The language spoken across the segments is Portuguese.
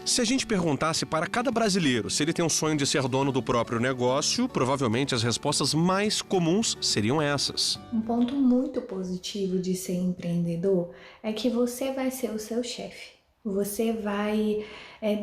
Se a gente perguntasse para cada brasileiro se ele tem um sonho de ser dono do próprio negócio, provavelmente as respostas mais comuns seriam essas. Um ponto muito positivo de ser empreendedor é que você vai ser o seu chefe. Você vai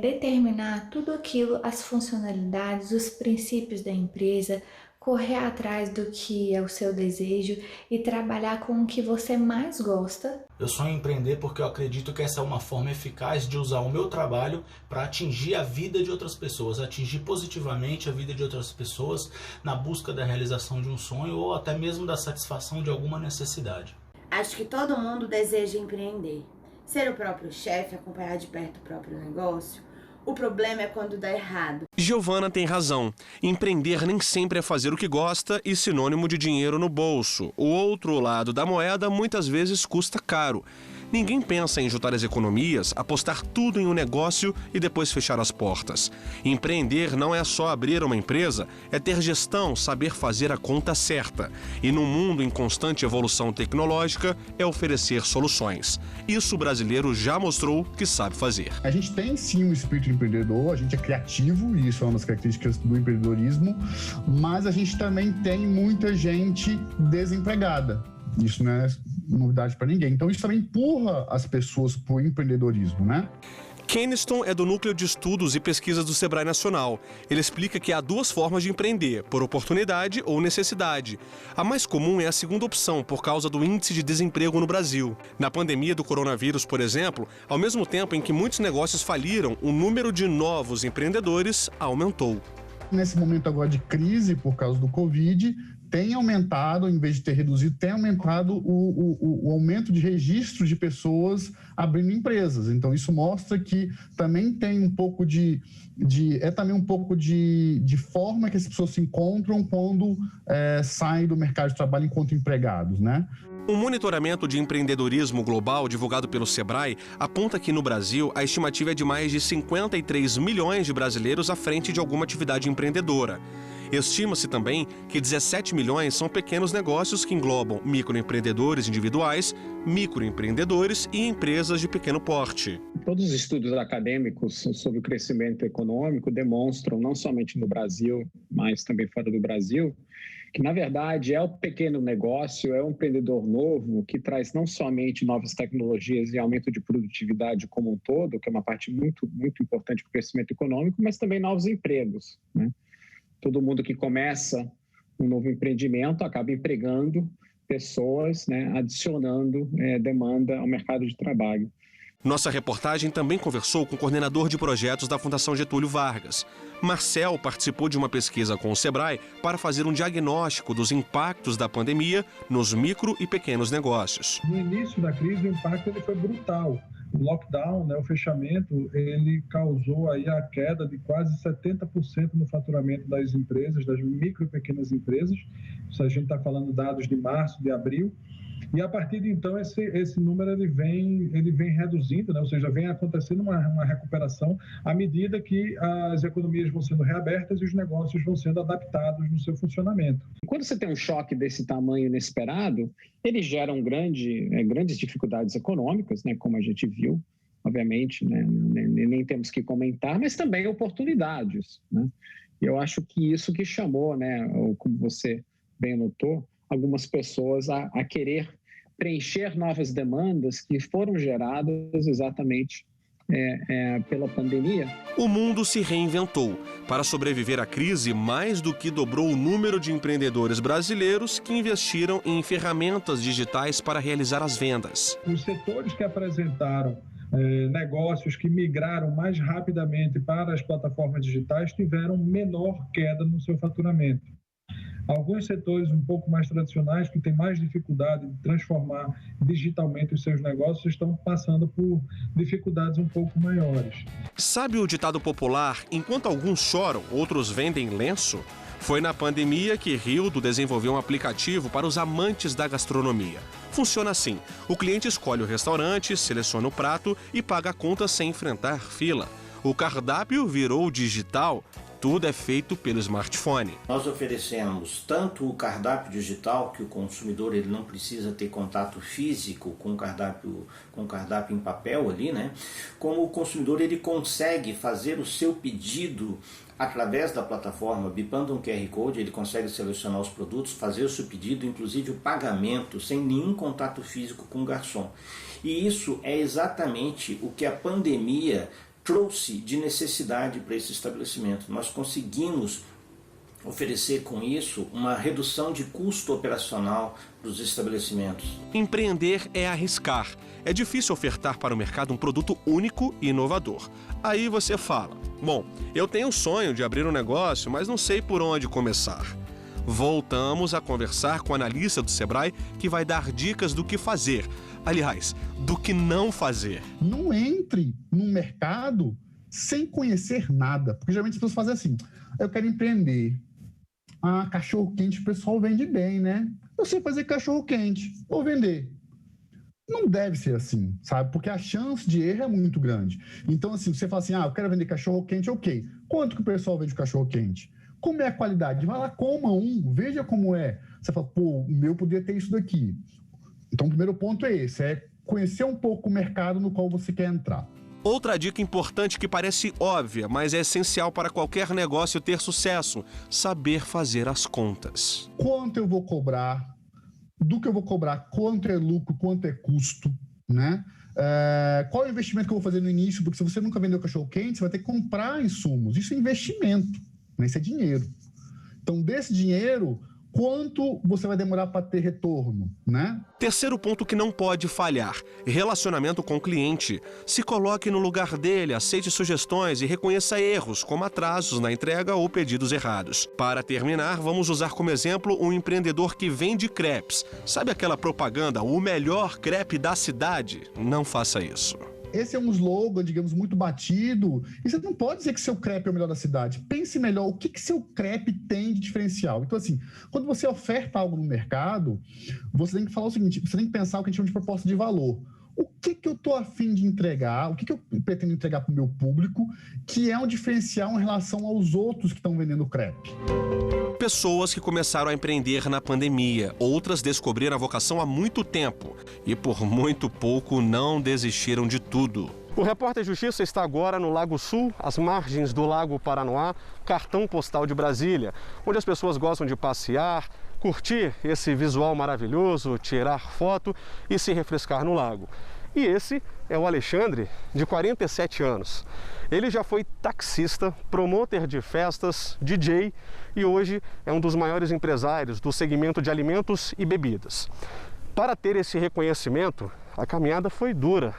determinar tudo aquilo, as funcionalidades, os princípios da empresa, correr atrás do que é o seu desejo e trabalhar com o que você mais gosta. Eu sonho em empreender porque eu acredito que essa é uma forma eficaz de usar o meu trabalho para atingir a vida de outras pessoas, atingir positivamente a vida de outras pessoas na busca da realização de um sonho ou até mesmo da satisfação de alguma necessidade. Acho que todo mundo deseja empreender. Ser o próprio chefe, acompanhar de perto o próprio negócio. O problema é quando dá errado. Giovana tem razão. Empreender nem sempre é fazer o que gosta e sinônimo de dinheiro no bolso. O outro lado da moeda muitas vezes custa caro. Ninguém pensa em juntar as economias, apostar tudo em um negócio e depois fechar as portas. Empreender não é só abrir uma empresa, é ter gestão, saber fazer a conta certa. E num mundo em constante evolução tecnológica, é oferecer soluções. Isso o brasileiro já mostrou que sabe fazer. A gente tem sim um espírito empreendedor, a gente é criativo, e isso é uma das características do empreendedorismo, mas a gente também tem muita gente desempregada. Isso não é novidade para ninguém. Então isso também empurra as pessoas para o empreendedorismo, né? Keniston é do Núcleo de Estudos e Pesquisas do Sebrae Nacional. Ele explica que há duas formas de empreender, por oportunidade ou necessidade. A mais comum é a segunda opção, por causa do índice de desemprego no Brasil. Na pandemia do coronavírus, por exemplo, ao mesmo tempo em que muitos negócios faliram, o número de novos empreendedores aumentou. Nesse momento agora de crise, por causa do Covid, tem aumentado, em vez de ter reduzido, tem aumentado o aumento de registros de pessoas abrindo empresas. Então, isso mostra que também tem um pouco de forma que as pessoas se encontram quando saem do mercado de trabalho enquanto empregados, né? Um monitoramento de empreendedorismo global divulgado pelo Sebrae aponta que no Brasil a estimativa é de mais de 53 milhões de brasileiros à frente de alguma atividade empreendedora. Estima-se também que 17 milhões são pequenos negócios que englobam microempreendedores individuais, microempreendedores e empresas de pequeno porte. Todos os estudos acadêmicos sobre o crescimento econômico demonstram, não somente no Brasil, mas também fora do Brasil, que, na verdade, é o pequeno negócio, é o empreendedor novo que traz não somente novas tecnologias e aumento de produtividade como um todo, que é uma parte muito, muito importante para o crescimento econômico, mas também novos empregos, né? Todo mundo que começa um novo empreendimento acaba empregando pessoas, né, adicionando demanda ao mercado de trabalho. Nossa reportagem também conversou com o coordenador de projetos da Fundação Getúlio Vargas. Marcel participou de uma pesquisa com o Sebrae para fazer um diagnóstico dos impactos da pandemia nos micro e pequenos negócios. No início da crise, o impacto foi brutal. O lockdown, né, o fechamento, ele causou aí a queda de quase 70% no faturamento das empresas, das micro e pequenas empresas. Isso a gente está falando dados de março, de abril. E a partir de então esse número ele vem reduzindo, né? Ou seja, vem acontecendo uma recuperação à medida que as economias vão sendo reabertas e os negócios vão sendo adaptados no seu funcionamento. Quando você tem um choque desse tamanho inesperado, ele gera grandes dificuldades econômicas, né? Como a gente viu, obviamente, né? Nem temos que comentar, mas também oportunidades, né? E eu acho que isso que chamou, né? Como você bem notou, algumas pessoas a querer preencher novas demandas que foram geradas exatamente pela pandemia. O mundo se reinventou. Para sobreviver à crise, mais do que dobrou o número de empreendedores brasileiros que investiram em ferramentas digitais para realizar as vendas. Os setores que apresentaram negócios que migraram mais rapidamente para as plataformas digitais tiveram menor queda no seu faturamento. Alguns setores um pouco mais tradicionais, que têm mais dificuldade de transformar digitalmente os seus negócios, estão passando por dificuldades um pouco maiores. Sabe o ditado popular, enquanto alguns choram, outros vendem lenço? Foi na pandemia que Rildo desenvolveu um aplicativo para os amantes da gastronomia. Funciona assim: o cliente escolhe o restaurante, seleciona o prato e paga a conta sem enfrentar fila. O cardápio virou digital, tudo é feito pelo smartphone. Nós oferecemos tanto o cardápio digital, que o consumidor ele não precisa ter contato físico com o cardápio em papel ali, né? Como o consumidor ele consegue fazer o seu pedido através da plataforma, bipando um QR Code, ele consegue selecionar os produtos, fazer o seu pedido, inclusive o pagamento, sem nenhum contato físico com o garçom. E isso é exatamente o que a pandemia trouxe de necessidade para esse estabelecimento. Nós conseguimos oferecer com isso uma redução de custo operacional para os estabelecimentos. Empreender é arriscar. É difícil ofertar para o mercado um produto único e inovador. Aí você fala, bom, eu tenho o sonho de abrir um negócio, mas não sei por onde começar. Voltamos a conversar com o analista do Sebrae que vai dar dicas do que fazer. Aliás, do que não fazer. Não entre no mercado sem conhecer nada. Porque geralmente as pessoas fazem assim, eu quero empreender. Cachorro-quente o pessoal vende bem, né? Eu sei fazer cachorro-quente, vou vender. Não deve ser assim, sabe? Porque a chance de erro é muito grande. Então, assim, você fala assim, eu quero vender cachorro-quente, ok. Quanto que o pessoal vende cachorro-quente? Como é a qualidade? Vai lá, coma um, veja como é. Você fala, pô, o meu poderia ter isso daqui. Então, o primeiro ponto é esse, é conhecer um pouco o mercado no qual você quer entrar. Outra dica importante que parece óbvia, mas é essencial para qualquer negócio ter sucesso: saber fazer as contas. Quanto eu vou cobrar? Do que eu vou cobrar? Quanto é lucro? Quanto é custo? Né? Qual é o investimento que eu vou fazer no início? Porque se você nunca vendeu cachorro-quente, você vai ter que comprar insumos. Isso é investimento, né? Isso é dinheiro. Então, desse dinheiro, quanto você vai demorar para ter retorno, né? Terceiro ponto que não pode falhar: relacionamento com o cliente. Se coloque no lugar dele, aceite sugestões e reconheça erros, como atrasos na entrega ou pedidos errados. Para terminar, vamos usar como exemplo um empreendedor que vende crepes. Sabe aquela propaganda, o melhor crepe da cidade? Não faça isso. Esse é um slogan, digamos, muito batido. E você não pode dizer que seu crepe é o melhor da cidade. Pense melhor o que seu crepe tem de diferencial. Então, assim, quando você oferta algo no mercado, você tem que falar o seguinte, você tem que pensar o que a gente chama de proposta de valor. O que eu estou a fim de entregar, o que eu pretendo entregar para o meu público, que é um diferencial em relação aos outros que estão vendendo crepe. Pessoas que começaram a empreender na pandemia, outras descobriram a vocação há muito tempo e por muito pouco não desistiram de tudo. O Repórter Justiça está agora no Lago Sul, às margens do Lago Paranoá, cartão postal de Brasília, onde as pessoas gostam de passear, curtir esse visual maravilhoso, tirar foto e se refrescar no lago. E esse é o Alexandre, de 47 anos. Ele já foi taxista, promotor de festas, DJ e hoje é um dos maiores empresários do segmento de alimentos e bebidas. Para ter esse reconhecimento, a caminhada foi dura,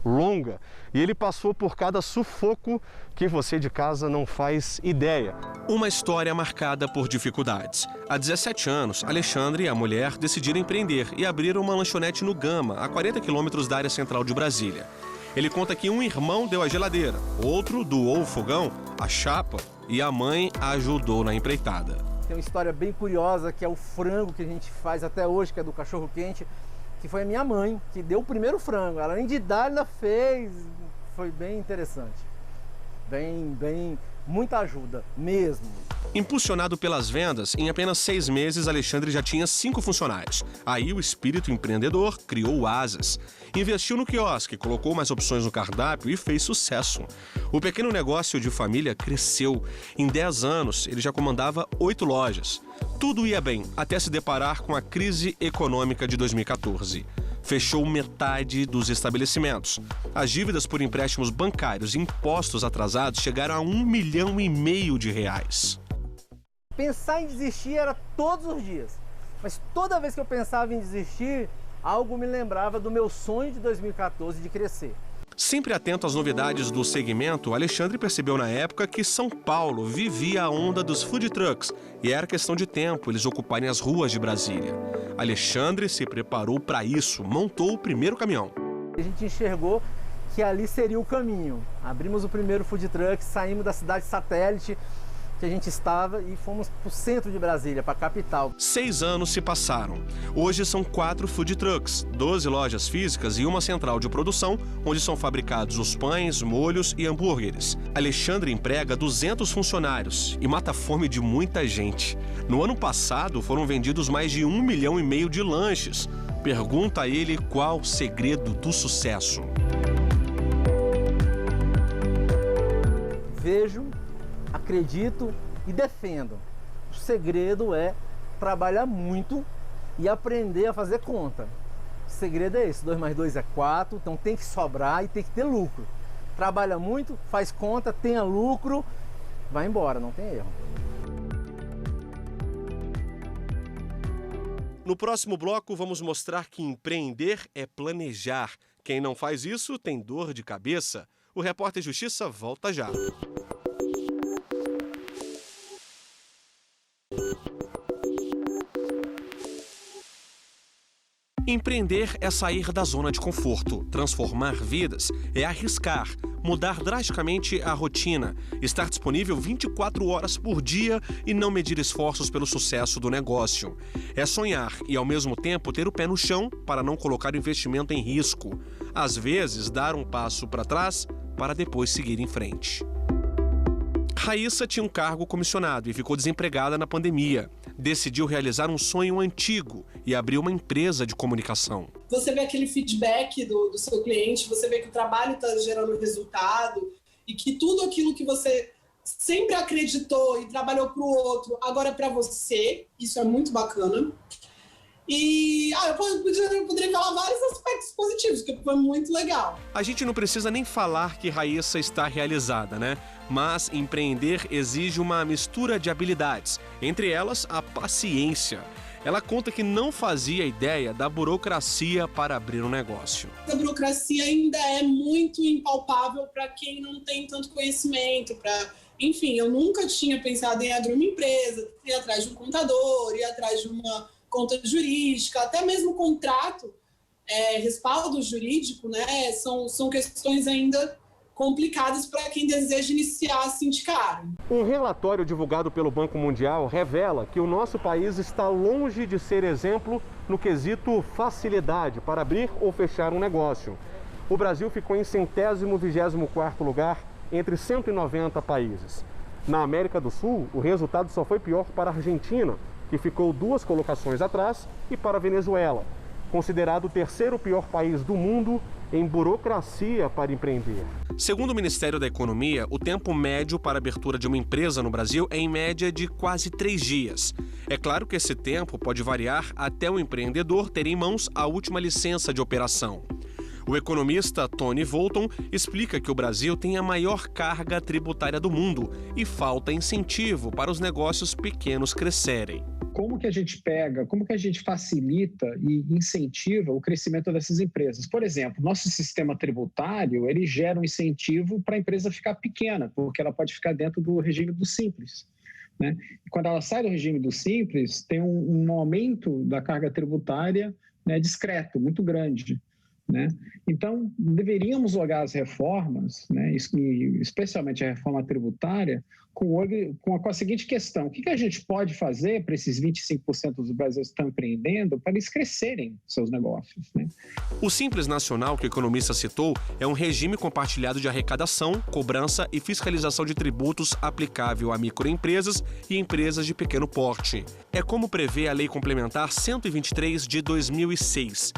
longa, e ele passou por cada sufoco que você de casa não faz ideia. Uma história marcada por dificuldades. Há 17 anos, Alexandre e a mulher decidiram empreender e abriram uma lanchonete no Gama, a 40 quilômetros da área central de Brasília. Ele conta que um irmão deu a geladeira, outro doou o fogão, a chapa e a mãe ajudou na empreitada. Tem uma história bem curiosa que é o frango que a gente faz até hoje, que é do cachorro quente, que foi a minha mãe que deu o primeiro frango. Ela, além de dar, ela fez. Foi bem interessante. Muita ajuda mesmo. Impulsionado pelas vendas, em apenas 6 meses, Alexandre já tinha 5 funcionários. Aí o espírito empreendedor criou asas. Investiu no quiosque, colocou mais opções no cardápio e fez sucesso. O pequeno negócio de família cresceu. Em 10 anos, ele já comandava 8 lojas. Tudo ia bem, até se deparar com a crise econômica de 2014. Fechou metade dos estabelecimentos. As dívidas por empréstimos bancários e impostos atrasados chegaram a R$1,5 milhão de reais. Pensar em desistir era todos os dias. Mas toda vez que eu pensava em desistir, algo me lembrava do meu sonho de 2014 de crescer. Sempre atento às novidades do segmento, Alexandre percebeu na época que São Paulo vivia a onda dos food trucks e era questão de tempo eles ocuparem as ruas de Brasília. Alexandre se preparou para isso, montou o primeiro caminhão. A gente enxergou que ali seria o caminho. Abrimos o primeiro food truck, saímos da cidade satélite que a gente estava e fomos para o centro de Brasília, para a capital. 6 anos se passaram. Hoje são 4 food trucks, 12 lojas físicas e uma central de produção, onde são fabricados os pães, molhos e hambúrgueres. Alexandre emprega 200 funcionários e mata a fome de muita gente. No ano passado, foram vendidos mais de 1,5 milhão de lanches. Pergunta a ele qual o segredo do sucesso. Vejo, acredito e defendo. O segredo é trabalhar muito e aprender a fazer conta. O segredo é esse, 2 mais 2 é 4, então tem que sobrar e tem que ter lucro. Trabalha muito, faz conta, tenha lucro, vai embora, não tem erro. No próximo bloco, vamos mostrar que empreender é planejar. Quem não faz isso tem dor de cabeça. O Repórter Justiça volta já. Empreender é sair da zona de conforto, transformar vidas, é arriscar, mudar drasticamente a rotina, estar disponível 24 horas por dia e não medir esforços pelo sucesso do negócio. É sonhar e, ao mesmo tempo, ter o pé no chão para não colocar o investimento em risco. Às vezes, dar um passo para trás para depois seguir em frente. Raíssa tinha um cargo comissionado e ficou desempregada na pandemia. Decidiu realizar um sonho antigo e abriu uma empresa de comunicação. Você vê aquele feedback do seu cliente, você vê que o trabalho está gerando resultado e que tudo aquilo que você sempre acreditou e trabalhou para o outro, agora é para você. Isso é muito bacana. E eu poderia falar vários aspectos positivos, que foi muito legal. A gente não precisa nem falar que Raíssa está realizada, né? Mas empreender exige uma mistura de habilidades, entre elas a paciência. Ela conta que não fazia ideia da burocracia para abrir um negócio. A burocracia ainda é muito impalpável para quem não tem tanto conhecimento. Enfim, eu nunca tinha pensado em abrir uma empresa, ir atrás de um contador, ir atrás de uma conta jurídica, até mesmo contrato, respaldo jurídico, né? São questões ainda complicadas para quem deseja iniciar assim de cara. Um relatório divulgado pelo Banco Mundial revela que o nosso país está longe de ser exemplo no quesito facilidade para abrir ou fechar um negócio. O Brasil ficou em 124º lugar entre 190 países. Na América do Sul, o resultado só foi pior para a Argentina, que ficou 2 colocações atrás, e para a Venezuela, considerado o 3º pior país do mundo em burocracia para empreender. Segundo o Ministério da Economia, o tempo médio para a abertura de uma empresa no Brasil é em média de quase 3 dias. É claro que esse tempo pode variar até o empreendedor ter em mãos a última licença de operação. O economista Tony Volton explica que o Brasil tem a maior carga tributária do mundo e falta incentivo para os negócios pequenos crescerem. Como que a gente pega, como que a gente facilita e incentiva o crescimento dessas empresas? Por exemplo, nosso sistema tributário, ele gera um incentivo para a empresa ficar pequena, porque ela pode ficar dentro do regime do Simples, né? E quando ela sai do regime do Simples, tem um aumento da carga tributária, né, discreto, muito grande, né? Então, deveríamos olhar as reformas, né, especialmente a reforma tributária, com a seguinte questão: o que a gente pode fazer para esses 25% dos brasileiros que estão empreendendo para eles crescerem seus negócios, né? O Simples Nacional, que o economista citou, é um regime compartilhado de arrecadação, cobrança e fiscalização de tributos aplicável a microempresas e empresas de pequeno porte. É como prevê a Lei Complementar 123 de 2006.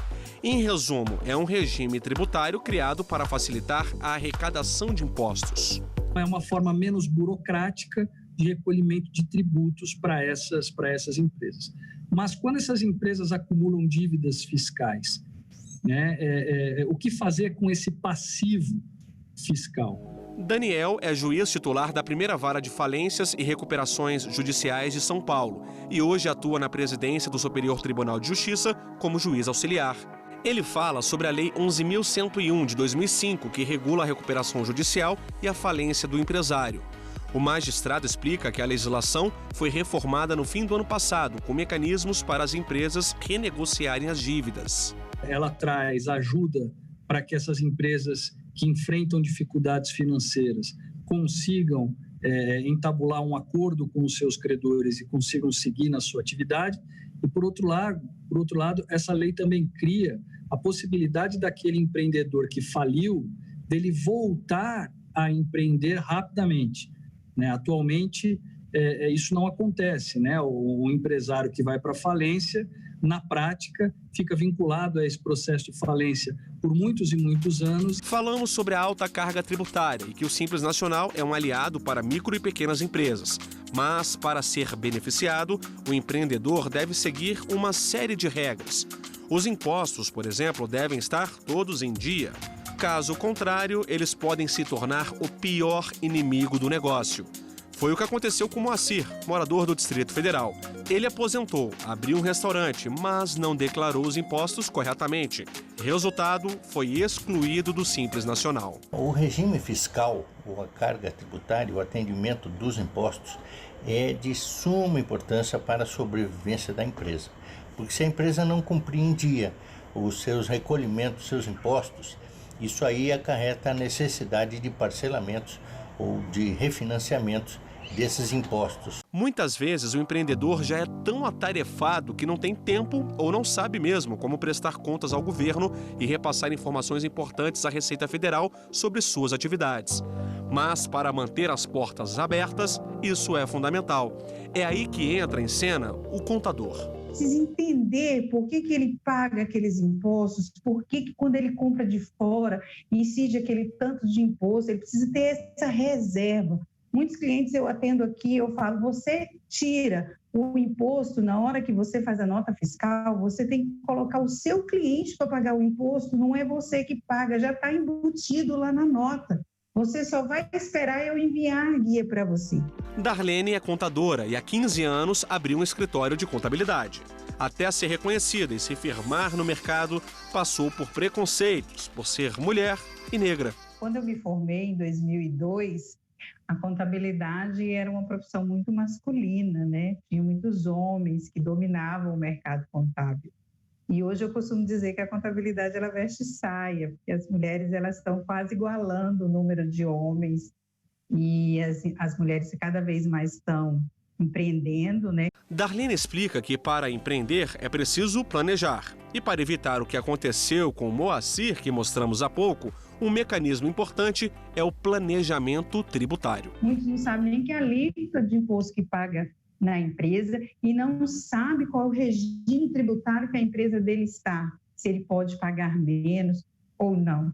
Em resumo, é um regime tributário criado para facilitar a arrecadação de impostos. É uma forma menos burocrática de recolhimento de tributos para essas empresas. Mas quando essas empresas acumulam dívidas fiscais, né, o que fazer com esse passivo fiscal? Daniel é juiz titular da primeira vara de falências e recuperações judiciais de São Paulo e hoje atua na presidência do Superior Tribunal de Justiça como juiz auxiliar. Ele fala sobre a Lei 11.101 de 2005, que regula a recuperação judicial e a falência do empresário. O magistrado explica que a legislação foi reformada no fim do ano passado, com mecanismos para as empresas renegociarem as dívidas. Ela traz ajuda para que essas empresas que enfrentam dificuldades financeiras consigam entabular um acordo com os seus credores e consigam seguir na sua atividade. E, por outro lado, essa lei também cria a possibilidade daquele empreendedor que faliu, dele voltar a empreender rapidamente, né? Atualmente, isso não acontece, né? O empresário que vai para a falência, na prática, fica vinculado a esse processo de falência por muitos e muitos anos. Falamos sobre a alta carga tributária e que o Simples Nacional é um aliado para micro e pequenas empresas. Mas, para ser beneficiado, o empreendedor deve seguir uma série de regras. Os impostos, por exemplo, devem estar todos em dia. Caso contrário, eles podem se tornar o pior inimigo do negócio. Foi o que aconteceu com Moacir, morador do Distrito Federal. Ele aposentou, abriu um restaurante, mas não declarou os impostos corretamente. Resultado, foi excluído do Simples Nacional. O regime fiscal, ou a carga tributária, o atendimento dos impostos, é de suma importância para a sobrevivência da empresa. Porque se a empresa não cumprir em dia os seus recolhimentos, seus impostos, isso aí acarreta a necessidade de parcelamentos ou de refinanciamentos desses impostos. Muitas vezes o empreendedor já é tão atarefado que não tem tempo ou não sabe mesmo como prestar contas ao governo e repassar informações importantes à Receita Federal sobre suas atividades. Mas para manter as portas abertas, isso é fundamental. É aí que entra em cena o contador. Precisa entender por que ele paga aqueles impostos, por que quando ele compra de fora e incide aquele tanto de imposto, ele precisa ter essa reserva. Muitos clientes eu atendo aqui, eu falo, você tira o imposto na hora que você faz a nota fiscal, você tem que colocar o seu cliente para pagar o imposto, não é você que paga, já está embutido lá na nota. Você só vai esperar eu enviar a guia para você. Darlene é contadora e há 15 anos abriu um escritório de contabilidade. Até ser reconhecida e se firmar no mercado, passou por preconceitos por ser mulher e negra. Quando eu me formei em 2002, a contabilidade era uma profissão muito masculina, né? Tinha muitos homens que dominavam o mercado contábil. E hoje eu costumo dizer que a contabilidade ela veste saia, porque as mulheres elas estão quase igualando o número de homens e as mulheres cada vez mais estão empreendendo, né? Darlene explica que para empreender é preciso planejar. E para evitar o que aconteceu com o Moacir, que mostramos há pouco, um mecanismo importante é o planejamento tributário. Muitos não sabem nem que a alíquota de imposto que paga na empresa e não sabe qual é o regime tributário que a empresa dele está, se ele pode pagar menos ou não,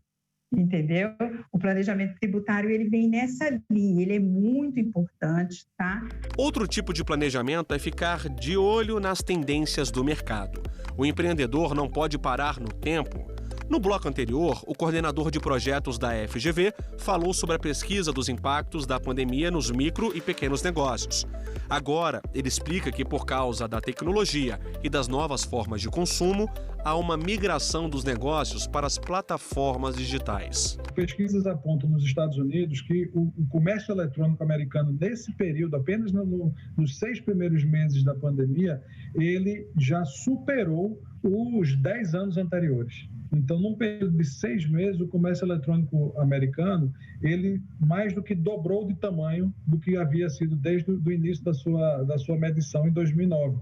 entendeu? O planejamento tributário ele vem nessa linha, ele é muito importante, tá? Outro tipo de planejamento é ficar de olho nas tendências do mercado. O empreendedor não pode parar no tempo. No bloco anterior, o coordenador de projetos da FGV falou sobre a pesquisa dos impactos da pandemia nos micro e pequenos negócios. Agora, ele explica que por causa da tecnologia e das novas formas de consumo, há uma migração dos negócios para as plataformas digitais. Pesquisas apontam nos Estados Unidos que o comércio eletrônico americano, nesse período, apenas nos 6 primeiros meses da pandemia, ele já superou os 10 anos anteriores. Então, num período de 6 meses, o comércio eletrônico americano, ele mais do que dobrou de tamanho do que havia sido desde o início da sua medição em 2009.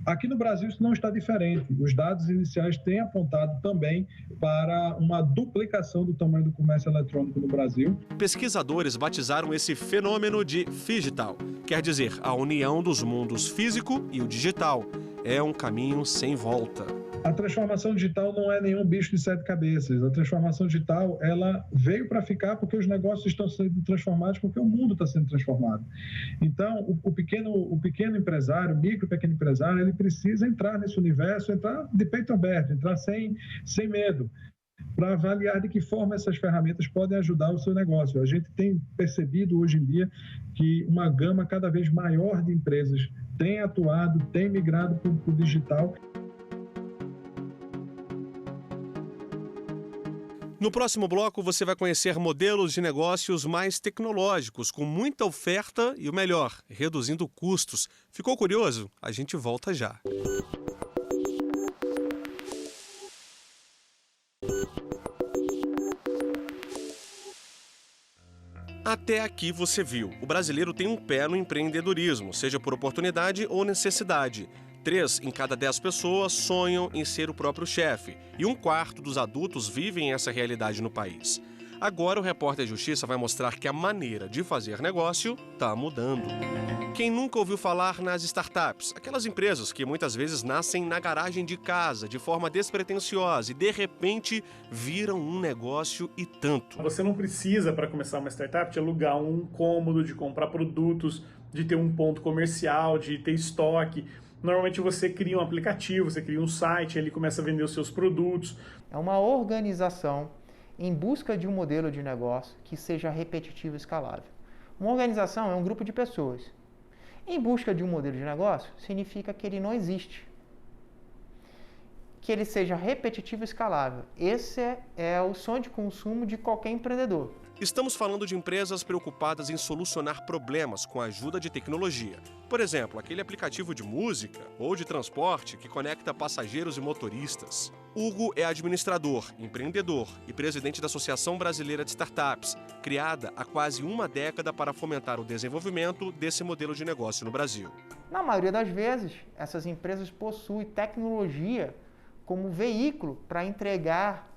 Aqui no Brasil isso não está diferente. Os dados iniciais têm apontado também para uma duplicação do tamanho do comércio eletrônico no Brasil. Pesquisadores batizaram esse fenômeno de Phygital, quer dizer, a união dos mundos físico e o digital. É um caminho sem volta. A transformação digital não é nenhum bicho de 7 cabeças. A transformação digital ela veio para ficar porque os negócios estão sendo transformados, porque o mundo está sendo transformado. Então, o pequeno empresário, o micro e pequeno empresário, ele precisa entrar nesse universo, entrar de peito aberto, entrar sem medo, para avaliar de que forma essas ferramentas podem ajudar o seu negócio. A gente tem percebido hoje em dia que uma gama cada vez maior de empresas tem atuado, tem migrado para o digital. No próximo bloco, você vai conhecer modelos de negócios mais tecnológicos, com muita oferta e o melhor, reduzindo custos. Ficou curioso? A gente volta já. Há Até aqui você viu, o brasileiro tem um pé no empreendedorismo, seja por oportunidade ou necessidade. 3 em cada 10 pessoas sonham em ser o próprio chefe, e 1/4 dos adultos vivem essa realidade no país. Agora o Repórter Justiça vai mostrar que a maneira de fazer negócio está mudando. Quem nunca ouviu falar nas startups? Aquelas empresas que muitas vezes nascem na garagem de casa, de forma despretensiosa, e de repente viram um negócio e tanto. Você não precisa, para começar uma startup, de alugar um cômodo, de comprar produtos, de ter um ponto comercial, de ter estoque. Normalmente você cria um aplicativo, você cria um site, ele começa a vender os seus produtos. É uma organização em busca de um modelo de negócio que seja repetitivo e escalável. Uma organização é um grupo de pessoas. Em busca de um modelo de negócio, significa que ele não existe. Que ele seja repetitivo e escalável. Esse é o sonho de consumo de qualquer empreendedor. Estamos falando de empresas preocupadas em solucionar problemas com a ajuda de tecnologia. Por exemplo, aquele aplicativo de música ou de transporte que conecta passageiros e motoristas. Hugo é administrador, empreendedor e presidente da Associação Brasileira de Startups, criada há quase uma década para fomentar o desenvolvimento desse modelo de negócio no Brasil. Na maioria das vezes, essas empresas possuem tecnologia como veículo para entregar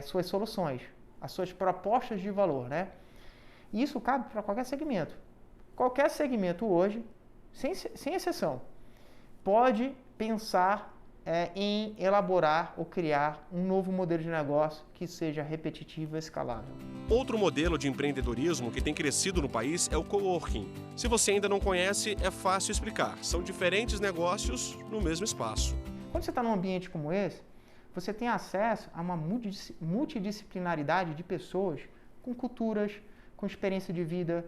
suas soluções, as suas propostas de valor, né? E isso cabe para qualquer segmento. Qualquer segmento hoje, sem exceção, pode pensar em elaborar ou criar um novo modelo de negócio que seja repetitivo e escalável. Outro modelo de empreendedorismo que tem crescido no país é o coworking. Se você ainda não conhece, é fácil explicar. São diferentes negócios no mesmo espaço. Quando você está num ambiente como esse, você tem acesso a uma multidisciplinaridade de pessoas com culturas, com experiência de vida,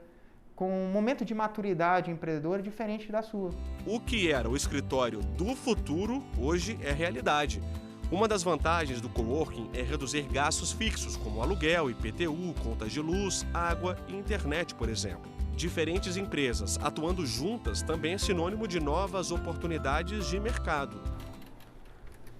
com um momento de maturidade empreendedora diferente da sua. O que era o escritório do futuro, hoje é realidade. Uma das vantagens do coworking é reduzir gastos fixos, como aluguel, IPTU, contas de luz, água e internet, por exemplo. Diferentes empresas atuando juntas também é sinônimo de novas oportunidades de mercado.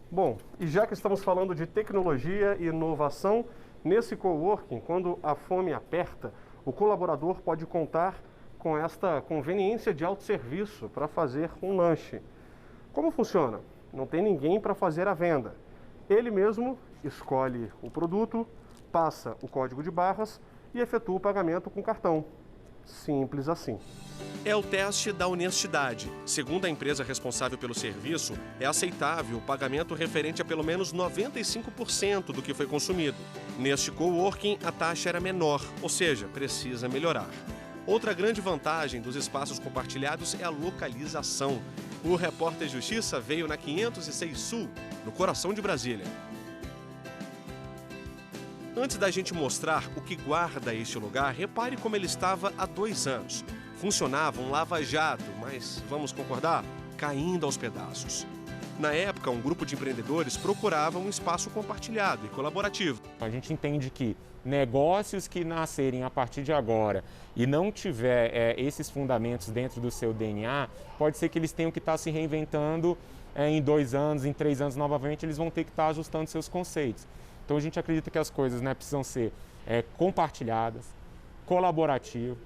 Bom, e já que estamos falando de tecnologia e inovação, nesse coworking, quando a fome aperta, o colaborador pode contar com esta conveniência de autosserviço para fazer um lanche. Como funciona? Não tem ninguém para fazer a venda. Ele mesmo escolhe o produto, passa o código de barras e efetua o pagamento com cartão. Simples assim. É o teste da honestidade. Segundo a empresa responsável pelo serviço, é aceitável o pagamento referente a pelo menos 95% do que foi consumido. Neste coworking, a taxa era menor, ou seja, precisa melhorar. Outra grande vantagem dos espaços compartilhados é a localização. O Repórter Justiça veio na 506 Sul, no coração de Brasília. Antes da gente mostrar o que guarda este lugar, repare como ele estava há 2 anos. Funcionava um lava-jato, mas, vamos concordar, caindo aos pedaços. Na época, um grupo de empreendedores procurava um espaço compartilhado e colaborativo. A gente entende que negócios que nascerem a partir de agora e não tiver esses fundamentos dentro do seu DNA, pode ser que eles tenham que estar se reinventando em 2 anos, em 3 anos novamente, eles vão ter que estar ajustando seus conceitos. Então a gente acredita que as coisas precisam ser compartilhadas, colaborativo,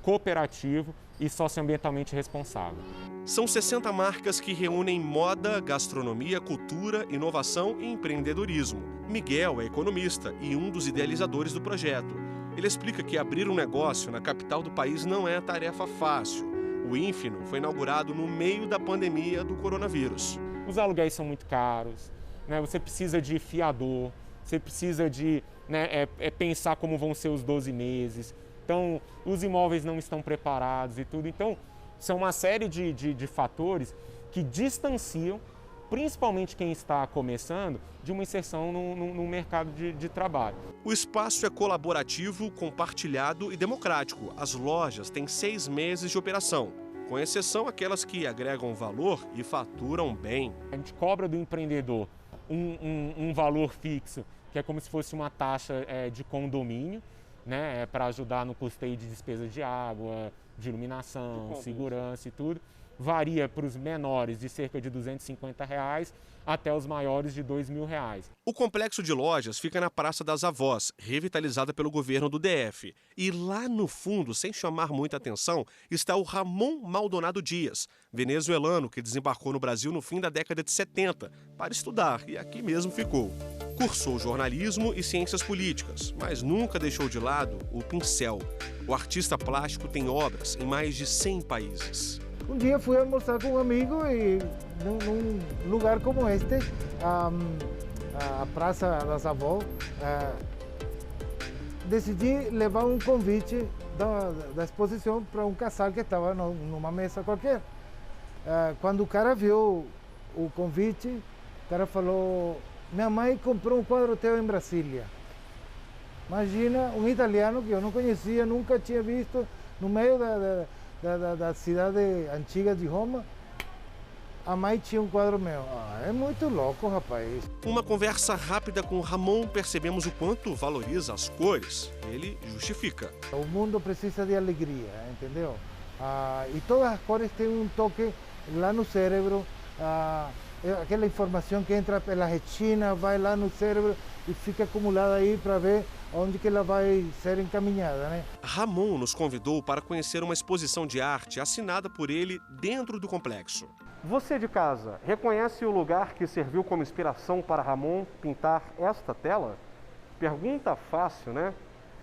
cooperativo e socioambientalmente responsável. São 60 marcas que reúnem moda, gastronomia, cultura, inovação e empreendedorismo. Miguel é economista e um dos idealizadores do projeto. Ele explica que abrir um negócio na capital do país não é tarefa fácil. O Ínfino foi inaugurado no meio da pandemia do coronavírus. Os aluguéis são muito caros, você precisa de fiador, você precisa de pensar como vão ser os 12 meses. Então, os imóveis não estão preparados e tudo. Então, são uma série de fatores que distanciam, principalmente quem está começando, de uma inserção no mercado de trabalho. O espaço é colaborativo, compartilhado e democrático. As lojas têm 6 meses de operação, com exceção aquelas que agregam valor e faturam bem. A gente cobra do empreendedor um valor fixo, que é como se fosse uma taxa de condomínio, para ajudar no custeio de despesas de água, de iluminação, segurança e tudo. varia para os menores de cerca de R$ 250 até os maiores de R$ 2.000. O complexo de lojas fica na Praça das Avós, revitalizada pelo governo do DF. E lá no fundo, sem chamar muita atenção, está o Ramon Maldonado Dias, venezuelano que desembarcou no Brasil no fim da década de 70 para estudar e aqui mesmo ficou. Cursou jornalismo e ciências políticas, mas nunca deixou de lado o pincel. O artista plástico tem obras em mais de 100 países. Um dia fui almoçar com um amigo e num lugar como este, a Praça das Avós, decidi levar um convite da exposição para um casal que estava numa mesa qualquer. Quando o cara viu o convite, o cara falou: minha mãe comprou um quadro teu em Brasília. Imagina, um italiano que eu não conhecia, nunca tinha visto, no meio da cidade antiga de Roma, a mãe tinha um quadro meu. É muito louco, rapaz. Uma conversa rápida com o Ramon, percebemos o quanto valoriza as cores. Ele justifica. O mundo precisa de alegria, entendeu? E todas as cores têm um toque lá no cérebro. Aquela informação que entra pela retina, vai lá no cérebro e fica acumulada aí para ver onde que ela vai ser encaminhada, né? Ramon nos convidou para conhecer uma exposição de arte assinada por ele dentro do complexo. Você de casa, reconhece o lugar que serviu como inspiração para Ramon pintar esta tela? Pergunta fácil, né?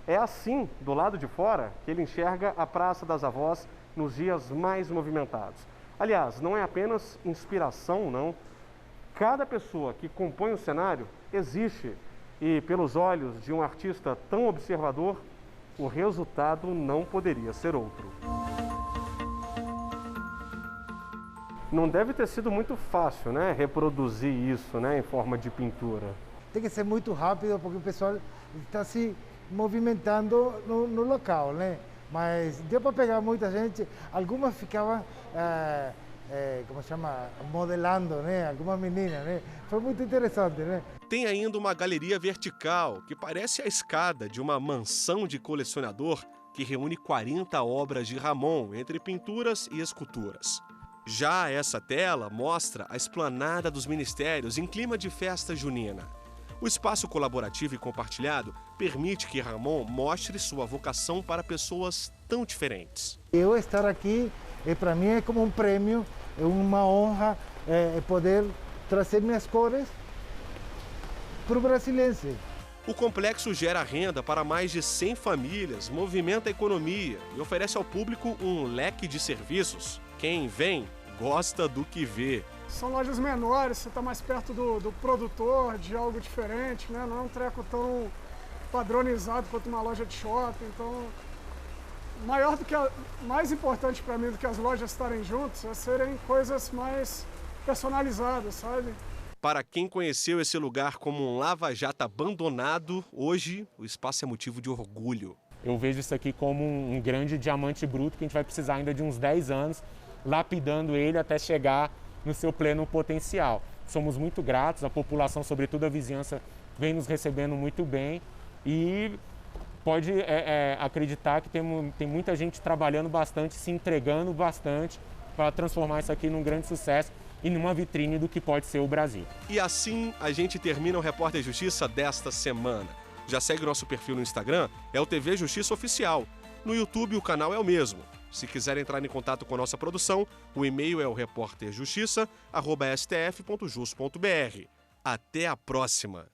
É assim, do lado de fora, que ele enxerga a Praça das Avós nos dias mais movimentados. Aliás, não é apenas inspiração, não. Cada pessoa que compõe o cenário existe. E pelos olhos de um artista tão observador, o resultado não poderia ser outro. Não deve ter sido muito fácil, né, reproduzir isso, né, em forma de pintura. Tem que ser muito rápido porque o pessoal está se movimentando no local, né? Mas deu para pegar muita gente. Algumas ficavam, como chama, modelando, né? Algumas meninas, né? Foi muito interessante, né? Tem ainda uma galeria vertical que parece a escada de uma mansão de colecionador que reúne 40 obras de Ramon, entre pinturas e esculturas. Já essa tela mostra a esplanada dos ministérios em clima de festa junina. O espaço colaborativo e compartilhado permite que Ramon mostre sua vocação para pessoas tão diferentes. Eu estar aqui, para mim, é como um prêmio, é uma honra poder trazer minhas cores para o brasileiro. O complexo gera renda para mais de 100 famílias, movimenta a economia e oferece ao público um leque de serviços. Quem vem, gosta do que vê. São lojas menores, você está mais perto do produtor, de algo diferente, né? Não é um treco tão padronizado quanto uma loja de shopping. Então, mais importante para mim do que as lojas estarem juntas é serem coisas mais personalizadas, sabe? Para quem conheceu esse lugar como um lava-jato abandonado, hoje o espaço é motivo de orgulho. Eu vejo isso aqui como um grande diamante bruto que a gente vai precisar ainda de uns 10 anos, lapidando ele até chegar no seu pleno potencial. Somos muito gratos, a população, sobretudo a vizinhança, vem nos recebendo muito bem e pode acreditar que tem muita gente trabalhando bastante, se entregando bastante para transformar isso aqui num grande sucesso e numa vitrine do que pode ser o Brasil. E assim a gente termina o Repórter Justiça desta semana. Já segue o nosso perfil no Instagram, é o TV Justiça Oficial. No YouTube o canal é o mesmo. Se quiser entrar em contato com a nossa produção, o e-mail é o repórterjustiça@stf.jus.br. Até a próxima!